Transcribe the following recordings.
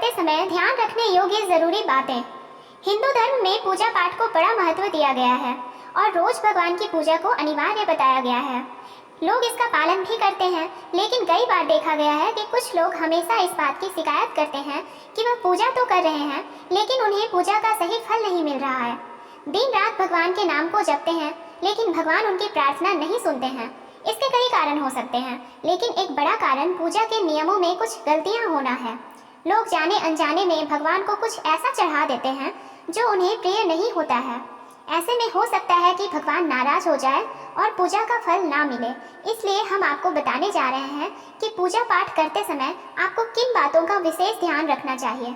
करते समय ध्यान रखने योग्य जरूरी बातें। हिंदू धर्म में पूजा पाठ को बड़ा महत्व दिया गया है और रोज भगवान की पूजा को अनिवार्य बताया गया है। लोग इसका पालन भी करते हैं, लेकिन कई बार देखा गया है कि कुछ लोग हमेशा इस बात की शिकायत करते हैं कि वह पूजा तो कर रहे हैं, लेकिन उन्हें पूजा का सही फल नहीं मिल रहा है। दिन रात भगवान के नाम को जपते हैं, लेकिन भगवान उनकी प्रार्थना नहीं सुनते हैं। इसके कई कारण हो सकते हैं, लेकिन एक बड़ा कारण पूजा के नियमों में कुछ गलतियां होना है। लोग जाने अनजाने में भगवान को कुछ ऐसा चढ़ा देते हैं जो उन्हें प्रिय नहीं होता है। ऐसे में हो सकता है कि भगवान नाराज हो जाए और पूजा का फल ना मिले। इसलिए हम आपको बताने जा रहे हैं कि पूजा पाठ करते समय आपको किन बातों का विशेष ध्यान रखना चाहिए।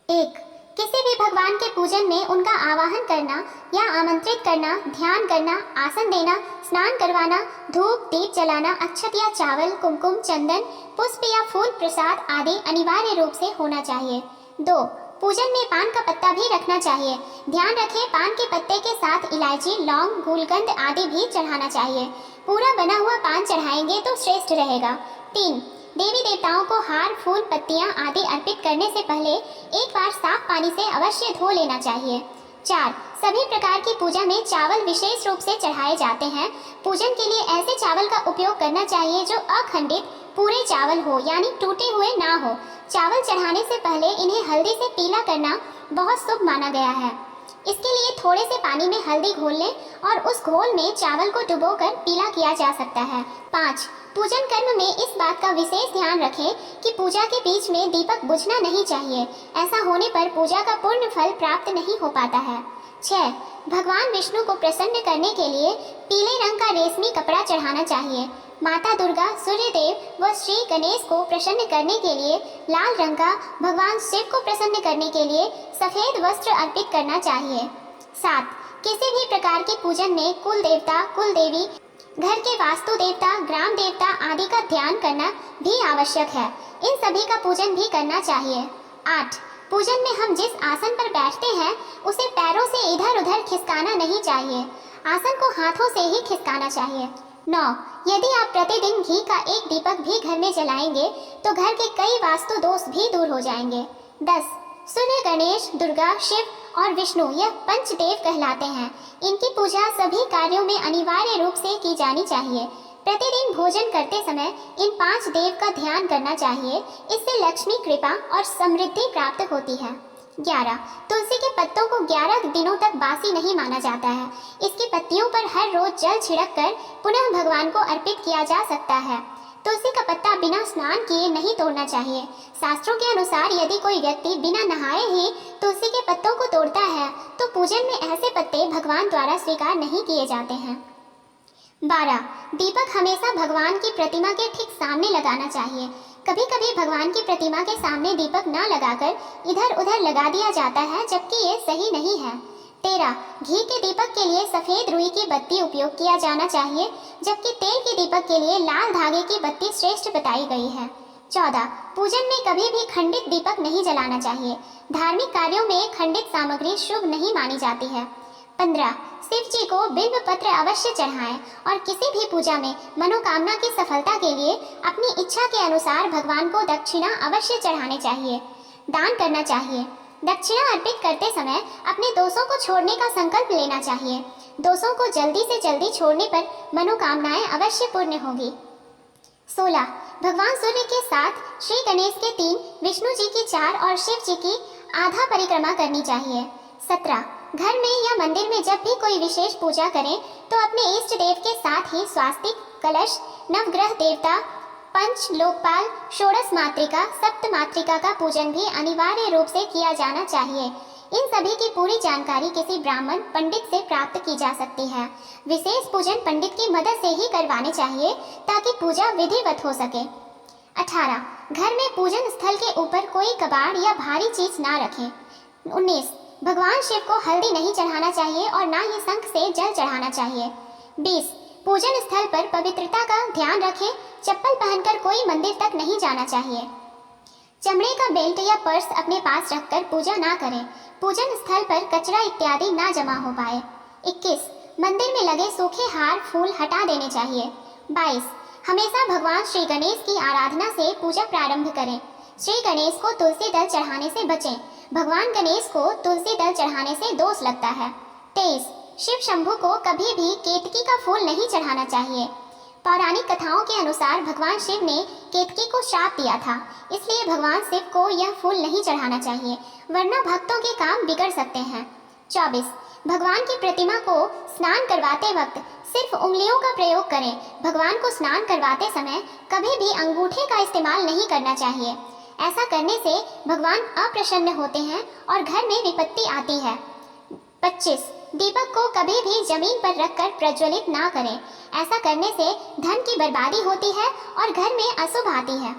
1. किसी भी भगवान के पूजन में उनका आवाहन करना या आमंत्रित करना, ध्यान करना, आसन देना, स्नान करवाना, धूप दीप जलाना, अक्षत या चावल, कुमकुम, चंदन, पुष्प या फूल प्रसाद आदि अनिवार्य रूप से होना चाहिए। 2. पूजन में पान का पत्ता भी रखना चाहिए। ध्यान रखें, पान के पत्ते के साथ इलायची, लौंग, गुलकंद आदि भी चढ़ाना चाहिए। पूरा बना हुआ पान चढ़ाएंगे तो श्रेष्ठ रहेगा। 3. देवी देवताओं को हार, फूल, पत्तियां आदि अर्पित करने से पहले एक बार साफ पानी से अवश्य धो लेना चाहिए। 4. सभी प्रकार की पूजा में चावल विशेष रूप से चढ़ाए जाते हैं। पूजन के लिए ऐसे चावल का उपयोग करना चाहिए जो अखंडित पूरे चावल हो, यानी टूटे हुए ना हो। चावल चढ़ाने से पहले इन्हें हल्दी से पीला करना बहुत शुभ माना गया है। इसके लिए थोड़े से पानी में हल्दी घोल लें और उस घोल में चावल को डुबोकर पीला किया जा सकता है। 5. पूजन कर्म में इस बात का विशेष ध्यान रखें कि पूजा के बीच में दीपक बुझना नहीं चाहिए। ऐसा होने पर पूजा का पूर्ण फल प्राप्त नहीं हो पाता है। 6. भगवान विष्णु को प्रसन्न करने के लिए पीले रंग का रेशमी कपड़ा चढ़ाना चाहिए। माता दुर्गा, सूर्य देव व श्री गणेश को प्रसन्न करने के लिए लाल रंग का, भगवान शिव को प्रसन्न करने के लिए सफेद वस्त्र अर्पित करना चाहिए। 7. किसी भी प्रकार के पूजन में कुल देवता, कुल देवी, घर के वास्तु देवता, ग्राम देवता आदि का ध्यान करना भी आवश्यक है। इन सभी का पूजन भी करना चाहिए। 8. पूजन में हम जिस आसन पर बैठते हैं उसे पैरों से इधर उधर खिसकाना नहीं चाहिए। आसन को हाथों से ही खिसकाना चाहिए। 9. यदि आप प्रतिदिन घी का एक दीपक भी घर में जलाएंगे तो घर के कई वास्तु दोष भी दूर हो जाएंगे। 10. सूर्य, गणेश, दुर्गा, शिव और विष्णु यह पंचदेव कहलाते हैं। इनकी पूजा सभी कार्यों में अनिवार्य रूप से की जानी चाहिए। प्रतिदिन भोजन करते समय इन 5 देव का ध्यान करना चाहिए। इससे लक्ष्मी कृपा और समृद्धि प्राप्त होती है। 11. तुलसी के पत्तों को 11 दिनों तक बासी नहीं माना जाता है। इसकी पत्तियों पर हर रोज जल छिड़क कर पुनः भगवान को अर्पित किया जा सकता है। तुलसी का पत्ता बिना स्नान किए नहीं तोड़ना चाहिए। शास्त्रों के अनुसार यदि कोई व्यक्ति बिना नहाए ही तुलसी के पत्तों को तोड़ता है तो पूजन में ऐसे पत्ते भगवान द्वारा स्वीकार नहीं किए जाते हैं। 12. दीपक हमेशा भगवान की प्रतिमा के ठीक सामने लगाना चाहिए। कभी कभी भगवान की प्रतिमा के सामने दीपक न लगाकर इधर उधर लगा दिया जाता है, जबकि ये सही नहीं है। 13. घी के दीपक के लिए सफेद रुई की बत्ती उपयोग किया जाना चाहिए, जबकि तेल के दीपक के लिए लाल धागे की बत्ती श्रेष्ठ बताई गई है। 14. पूजन में कभी भी खंडित दीपक नहीं जलाना चाहिए। धार्मिक कार्यों में खंडित सामग्री शुभ नहीं मानी जाती है। 15. शिव जी को बिल्व पत्र अवश्य चढ़ाएं और किसी भी पूजा में मनोकामना की सफलता के लिए अपनी इच्छा के अनुसार भगवान को दक्षिणा अवश्य चढ़ाने चाहिए, दान करना चाहिए। दक्षिणा अर्पित करते समय अपने दोषों को छोड़ने का संकल्प लेना चाहिए। दोषों को जल्दी से जल्दी छोड़ने पर मनोकामनाएं अवश्य पूर्ण होगी। 16. भगवान सूर्य के 7, श्री गणेश के 3, विष्णु जी की 4 और शिव जी की आधा परिक्रमा करनी चाहिए। 17. घर में या मंदिर में जब भी कोई विशेष पूजा करें तो अपने इष्ट देव के साथ ही स्वास्तिक, कलश, नवग्रह देवता, पंच लोकपाल, षोडश मातृका, सप्त मातृका का पूजन भी अनिवार्य रूप से किया जाना चाहिए। इन सभी की पूरी जानकारी किसी ब्राह्मण पंडित से प्राप्त की जा सकती है। विशेष पूजन पंडित की मदद से ही करवाने चाहिए ताकि पूजा विधिवत हो सके। 18. घर में पूजन स्थल के ऊपर कोई कबाड़ या भारी चीज ना रखें। 19. भगवान शिव को हल्दी नहीं चढ़ाना चाहिए और ना ही शंख से जल चढ़ाना चाहिए। 20. पूजन स्थल पर पवित्रता का ध्यान रखें। चप्पल पहनकर कोई मंदिर तक नहीं जाना चाहिए। चमड़े का बेल्ट या पर्स अपने पास रखकर पूजा ना करें। पूजन स्थल पर कचरा इत्यादि ना जमा हो पाए। 21. मंदिर में लगे सूखे हार फूल हटा देने चाहिए। 22. हमेशा भगवान श्री गणेश की आराधना से पूजा प्रारंभ करें। श्री गणेश को तुलसी दल चढ़ाने से बचें। भगवान गणेश को तुलसी दल चढ़ाने से दोष लगता है। 23 शिव शंभु को कभी भी केतकी का फूल नहीं चढ़ाना चाहिए। पौराणिक कथाओं के अनुसार भगवान शिव ने केतकी को श्राप दिया था, इसलिए भगवान शिव को यह फूल नहीं चढ़ाना चाहिए, वरना भक्तों के काम बिगड़ सकते हैं। 24 भगवान की प्रतिमा को स्नान करवाते वक्त सिर्फ उंगलियों का प्रयोग करें। भगवान को स्नान करवाते समय कभी भी अंगूठे का इस्तेमाल नहीं करना चाहिए। ऐसा करने से भगवान अप्रसन्न होते हैं और घर में विपत्ति आती है। 25 दीपक को कभी भी जमीन पर रखकर प्रज्वलित ना करें। ऐसा करने से धन की बर्बादी होती है और घर में अशुभ आती है।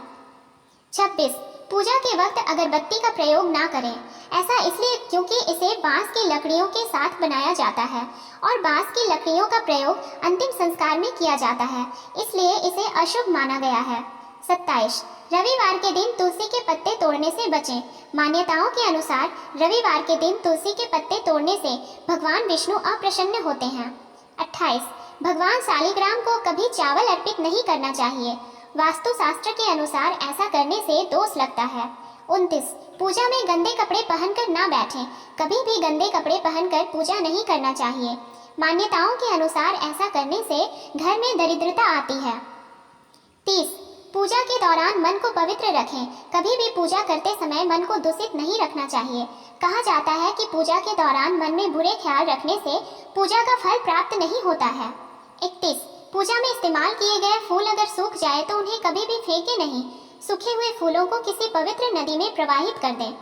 26 पूजा के वक्त अगरबत्ती का प्रयोग ना करें। ऐसा इसलिए क्योंकि इसे बांस की लकड़ियों के साथ बनाया जाता है और बांस की लकड़ियों का प्रयोग अंतिम संस्कार में किया जाता है, इसलिए इसे अशुभ माना गया है। 27 रविवार के दिन तुलसी के पत्ते तोड़ने से बचें। मान्यताओं के अनुसार रविवार के दिन तुलसी के पत्ते तोड़ने से भगवान विष्णु अप्रसन्न होते हैं। 28 भगवान शालिग्राम को कभी चावल अर्पित नहीं करना चाहिए। वास्तु शास्त्र के अनुसार ऐसा करने से दोष लगता है। 29 पूजा में गंदे कपड़े पहनकर ना बैठें। कभी भी गंदे कपड़े पहनकर पूजा नहीं करना चाहिए। मान्यताओं के अनुसार ऐसा करने से घर में दरिद्रता आती है। 30 पूजा के दौरान मन को पवित्र रखें। कभी भी पूजा करते समय मन को दूषित नहीं रखना चाहिए। कहा जाता है कि पूजा के दौरान मन में बुरे ख्याल रखने से पूजा का फल प्राप्त नहीं होता है। 31 पूजा में इस्तेमाल किए गए फूल अगर सूख जाए तो उन्हें कभी भी फेंके नहीं। सूखे हुए फूलों को किसी पवित्र नदी में प्रवाहित कर दें।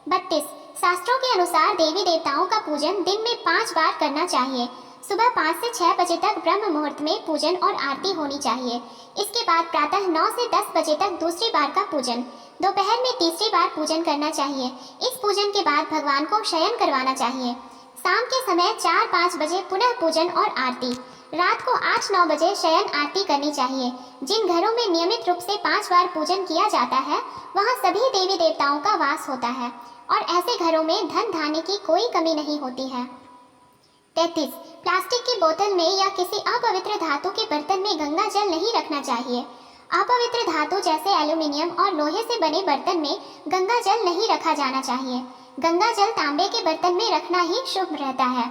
32 शास्त्रों के अनुसार देवी देवताओं का पूजन दिन में 5 बार करना चाहिए। सुबह 5 से 6 बजे तक ब्रह्म मुहूर्त में पूजन और आरती होनी चाहिए। इसके बाद प्रातः 9 से 10 बजे तक दूसरी बार का पूजन, दोपहर में तीसरी बार पूजन करना चाहिए। इस पूजन के बाद भगवान को शयन करवाना चाहिए। शाम के समय 4-5 बजे पुनः पूजन और आरती। रात को 8-9 बजे शयन आरती करनी चाहिए। जिन घरों में नियमित रूप से 5 बार पूजन किया जाता है वहां सभी देवी देवताओं का वास होता है और ऐसे घरों में धन धान्य की कोई कमी नहीं होती है। 33 प्लास्टिक की बोतल में या किसी अपवित्र धातु के बर्तन में गंगा जल नहीं रखना चाहिए। अपवित्र धातु जैसे एल्यूमिनियम और लोहे से बने बर्तन में गंगा जल नहीं रखा जाना चाहिए। गंगा जल तांबे के बर्तन में रखना ही शुभ रहता है।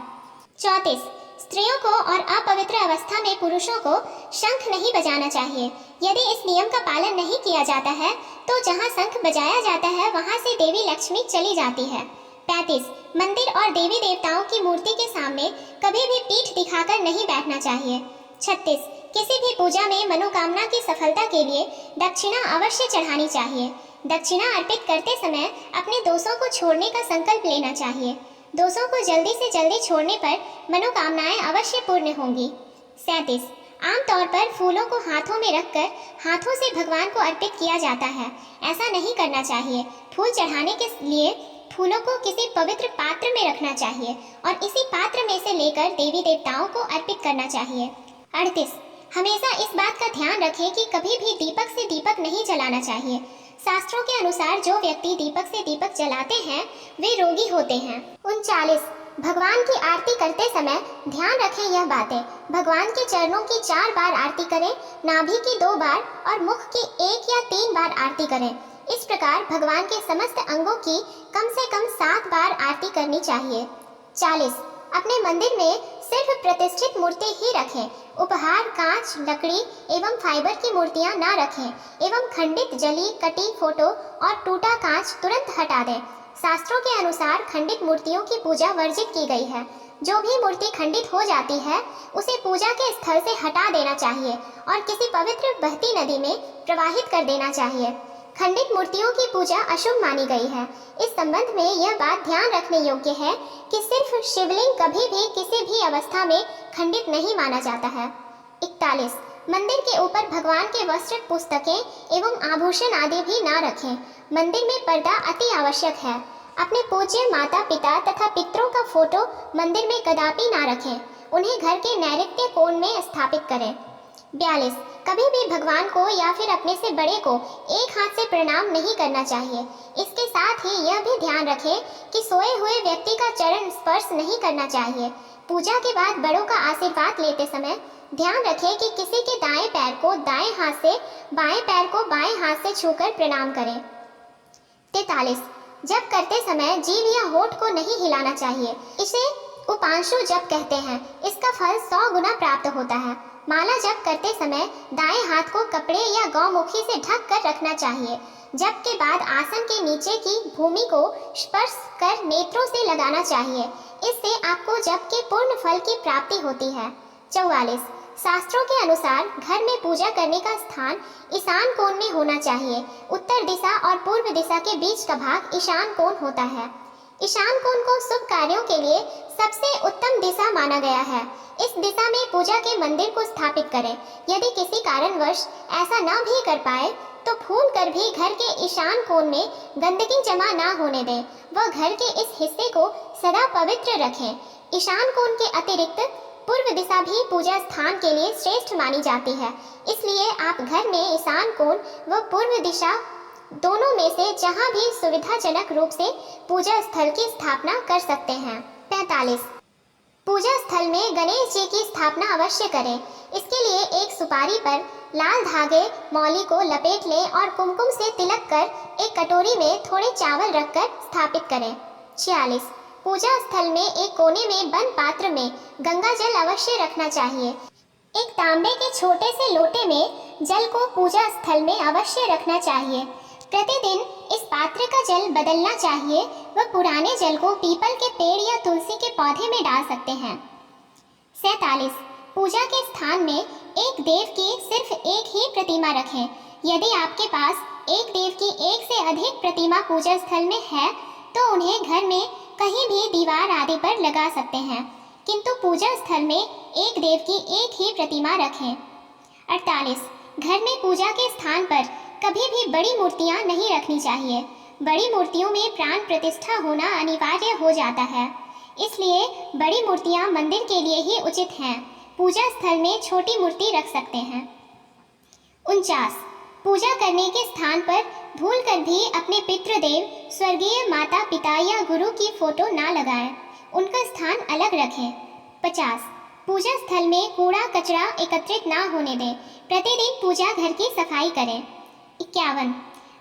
34 स्त्रियों को और अपवित्र अवस्था में पुरुषों को शंख नहीं बजाना चाहिए। यदि इस नियम का पालन नहीं किया जाता है तो जहां शंख बजाया जाता है वहां से देवी लक्ष्मी चली जाती है। 35 मंदिर और देवी देवताओं की मूर्ति के सामने कभी भी पीठ दिखाकर नहीं बैठना चाहिए। 36 किसी भी पूजा में मनोकामना की सफलता के लिए दक्षिणा अवश्य चढ़ानी चाहिए। दक्षिणा अर्पित करते समय अपने दोषों को छोड़ने का संकल्प लेना चाहिए। दोषों को जल्दी से जल्दी छोड़ने पर मनोकामनाएं अवश्य पूर्ण होंगी। 37 आमतौर पर फूलों को हाथों में रखकर हाथों से भगवान को अर्पित किया जाता है। ऐसा नहीं करना चाहिए। फूल चढ़ाने के लिए फूलों को किसी पवित्र पात्र में रखना चाहिए और इसी पात्र में से लेकर देवी देवताओं को अर्पित करना चाहिए। 38 हमेशा इस बात का ध्यान रखें कि कभी भी दीपक से दीपक नहीं जलाना चाहिए। शास्त्रों के अनुसार जो व्यक्ति दीपक से दीपक जलाते हैं वे रोगी होते हैं। 39 भगवान की आरती करते समय ध्यान रखें यह बातें। भगवान के चरणों की 4 बार आरती करें, नाभि की 2 बार और मुख की 1 या 3 बार आरती करें। इस प्रकार भगवान के समस्त अंगों की कम से कम 7 बार आरती करनी चाहिए। 40 अपने मंदिर में सिर्फ प्रतिष्ठित मूर्ति ही रखें। उपहार, कांच, लकड़ी एवं फाइबर की मूर्तियां ना रखें एवं खंडित, जली, कटी फोटो और टूटा कांच तुरंत हटा दें। शास्त्रों के अनुसार खंडित मूर्तियों की पूजा वर्जित की गई है। जो भी मूर्ति खंडित हो जाती है उसे पूजा के स्थल से हटा देना चाहिए और किसी पवित्र बहती नदी में प्रवाहित कर देना चाहिए। खंडित मूर्तियों की पूजा अशुभ मानी गई है। इस संबंध में यह बात ध्यान रखने योग्य है कि सिर्फ शिवलिंग कभी भी किसी भी अवस्था में खंडित नहीं माना जाता है। 41 मंदिर के ऊपर भगवान के वस्त्र, पुस्तकें एवं आभूषण आदि भी ना रखें। मंदिर में पर्दा अति आवश्यक है। अपने पूज्य माता पिता तथा पितरों का फोटो मंदिर में कदापि ना रखें। उन्हें घर के नैऋत्य कोण में स्थापित करें। 42 कभी भी भगवान को या फिर अपने से बड़े को एक हाथ से प्रणाम नहीं करना चाहिए। इसके साथ ही यह भी ध्यान रखें कि सोए हुए व्यक्ति का चरण स्पर्श नहीं करना चाहिए। पूजा के बाद बड़ों का आशीर्वाद लेते समय ध्यान रखें कि किसी के दाएं पैर को दाएं हाथ से, बाएं पैर को बाएं हाथ से छूकर प्रणाम करें। 43। जप करते समय जीभ या होठ को नहीं हिलाना चाहिए। इसे उपांशु जप कहते हैं। इसका फल 100 गुना प्राप्त होता है। माला जप करते समय दाएं हाथ को कपड़े या गौमुखी से ढक कर रखना चाहिए। जप के बाद आसन के नीचे की भूमि को स्पर्श कर नेत्रों से लगाना चाहिए। इससे आपको जप के पूर्ण फल की प्राप्ति होती है। 44। शास्त्रों के अनुसार घर में पूजा करने का स्थान ईशान कोण में होना चाहिए। उत्तर दिशा और पूर्व दिशा के बीच का भाग ईशान कोण होता है। ईशान कोण को शुभ कार्यों के लिए सबसे उत्तम दिशा माना गया है। इस दिशा में पूजा के मंदिर को स्थापित करें। यदि किसी कारणवश ऐसा न भी कर पाए तो फूल कर भी घर के ईशान कोण में गंदगी जमा ना होने दें। वह घर के इस हिस्से को सदा पवित्र रखें। ईशान कोण के अतिरिक्त पूर्व दिशा भी पूजा स्थान के लिए श्रेष्ठ मानी जाती है। इसलिए आप घर में ईशान कोण व पूर्व दिशा दोनों में से जहां भी सुविधाजनक रूप से पूजा स्थल की स्थापना कर सकते हैं। 45। पूजा स्थल में गणेश जी की स्थापना अवश्य करें। इसके लिए एक सुपारी पर लाल धागे मौली को लपेट लें और कुमकुम से तिलक कर एक कटोरी में थोड़े चावल रखकर स्थापित करें। 46। पूजा स्थल में एक कोने में बंद पात्र में गंगा जल अवश्य रखना चाहिए। एक तांबे के छोटे से लोटे में जल को पूजा स्थल में अवश्य रखना चाहिए। प्रतिदिन इस पात्र का जल बदलना चाहिए। वह पुराने जल को पीपल के पेड़ या तुलसी के पौधे में डाल सकते हैं। 47। पूजा के स्थान में एक देव की सिर्फ एक ही प्रतिमा रखें। यदि आपके पास एक देव की एक से अधिक प्रतिमा पूजा स्थल में है तो उन्हें घर में कहीं भी दीवार आदि पर लगा सकते हैं, किंतु पूजा स्थल में एक देव की एक ही प्रतिमा रखें। 48। घर में पूजा के स्थान पर कभी भी बड़ी मूर्तियां नहीं रखनी चाहिए। बड़ी मूर्तियों में प्राण प्रतिष्ठा होना अनिवार्य हो जाता है, इसलिए बड़ी मूर्तियां मंदिर के लिए ही उचित हैं। पूजा स्थल में छोटी मूर्ति रख सकते हैं। 49। पूजा करने के स्थान पर भूलकर भी अपने पितृदेव, स्वर्गीय माता पिता या गुरु की फोटो ना लगाएं, उनका स्थान अलग रखें। 50। पूजा स्थल में कूड़ा कचरा एकत्रित ना होने दें। प्रतिदिन पूजा घर की सफाई करें। 51।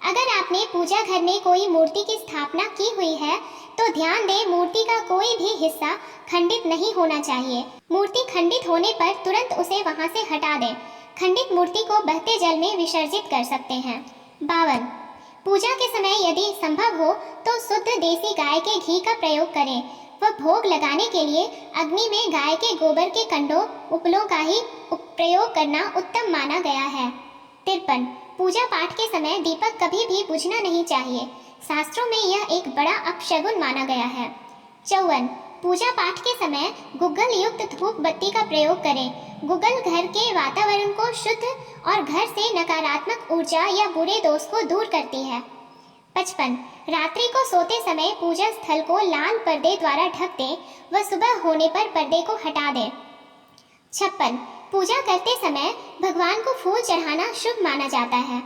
अगर आपने पूजा घर में कोई मूर्ति की स्थापना की हुई है तो ध्यान दें मूर्ति का कोई भी हिस्सा खंडित नहीं होना चाहिए। मूर्ति खंडित होने पर तुरंत उसे वहां से हटा दें। खंडित मूर्ति को बहते जल में विसर्जित कर सकते हैं। 52। पूजा के समय यदि संभव हो तो शुद्ध देसी गाय के घी का प्रयोग करें। वह भोग लगाने के लिए अग्नि में गाय के गोबर के कंडों उपलों का ही प्रयोग करना उत्तम माना गया है। 53। पूजा पाठ के समय दीपक कभी भी बुझना नहीं चाहिए। शास्त्रों में यह एक बड़ा अपशगुन माना गया है। 54। पूजा पाठ के समय गुग्गल युक्त धूप बत्ती का प्रयोग करें। गुग्गल घर के वातावरण को शुद्ध और घर से नकारात्मक ऊर्जा या बुरे दोष को दूर करती है। 55। रात्रि को सोते समय पूजा स्थल को लाल पर्दे द्वारा ढक दें व सुबह होने पर पर्दे को हटा दें। 56। पूजा करते समय भगवान को फूल चढ़ाना शुभ माना जाता है।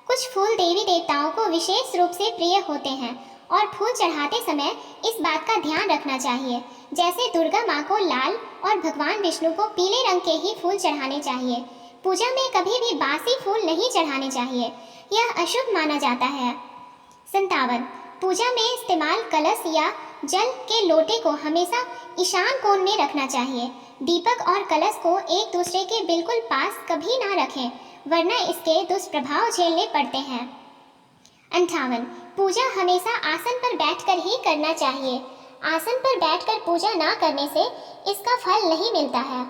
कुछ फूल देवी देवताओं को विशेष रूप से प्रिय होते हैं और फूल चढ़ाते समय इस बात का ध्यान रखना चाहिए, जैसे दुर्गा माँ को लाल और भगवान विष्णु को पीले रंग के ही फूल चढ़ाने चाहिए। पूजा में कभी भी बासी फूल नहीं चढ़ाने चाहिए, यह अशुभ माना जाता है। 57। पूजा में इस्तेमाल कलश या जल के लोटे को हमेशा ईशान कोण में रखना चाहिए। दीपक और कलश को एक दूसरे के बिल्कुल पास कभी ना रखें, वरना इसके दुष्प्रभाव झेलने पड़ते हैं। 58। पूजा हमेशा आसन पर बैठकर ही करना चाहिए। आसन पर बैठकर पूजा ना करने से इसका फल नहीं मिलता है।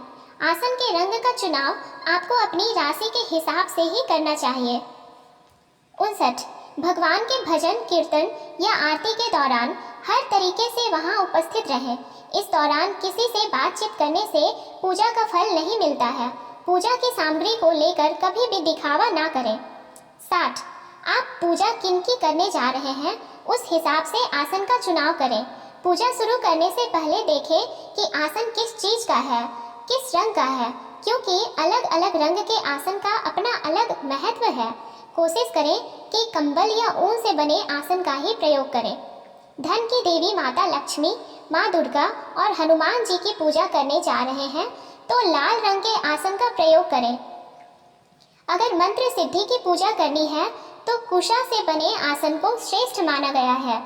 आसन के रंग का चुनाव आपको अपनी राशि के हिसाब से ही करना चाहिए। 59। भगवान के भजन कीर्तन या आरती के दौरान हर तरीके से वहां उपस्थित रहें। इस दौरान किसी से बातचीत करने से पूजा का फल नहीं मिलता है। पूजा की सामग्री को लेकर कभी भी दिखावा ना करें। 60। आप पूजा किनकी करने जा रहे हैं उस हिसाब से आसन का चुनाव करें। पूजा शुरू करने से पहले देखें कि आसन किस चीज का है, किस रंग का है, क्योंकि अलग अलग रंग के आसन का अपना अलग महत्व है। कोशिश करें कि कंबल या ऊन से बने आसन का ही प्रयोग करें। धन की देवी माता लक्ष्मी, माँ दुर्गा और हनुमान जी की पूजा करने जा रहे हैं तो लाल रंग के आसन का प्रयोग करें। अगर मंत्र सिद्धि की पूजा करनी है तो कुशा से बने आसन को श्रेष्ठ माना गया है।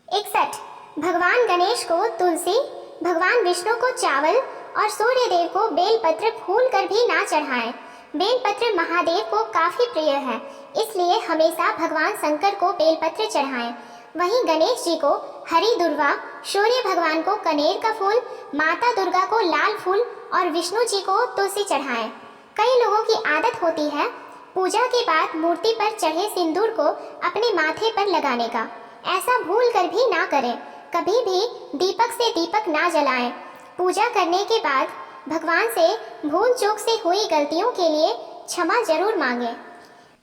61 भगवान गणेश को तुलसी, भगवान विष्णु को चावल और सूर्य देव को बेलपत्र फूल कर भी ना चढ़ाएं। बेलपत्र महादेव को काफी प्रिय है, इसलिए हमेशा भगवान शंकर को बेलपत्र चढ़ाएं। वहीं गणेश जी को हरी दुर्वा, सूर्य भगवान को कनेर का फूल, माता दुर्गा को लाल फूल और विष्णु जी को तुलसी चढ़ाएं। कई लोगों की आदत होती है पूजा के बाद मूर्ति पर चढ़े सिंदूर को अपने माथे पर लगाने का। ऐसा भूल कर भी ना करें। कभी भी दीपक से दीपक ना जलाएं। पूजा करने के बाद भगवान से भूल चूक से हुई गलतियों के लिए क्षमा जरूर मांगें।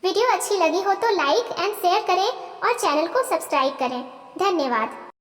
वीडियो अच्छी लगी हो तो लाइक एंड शेयर करें और चैनल को सब्सक्राइब करें। धन्यवाद।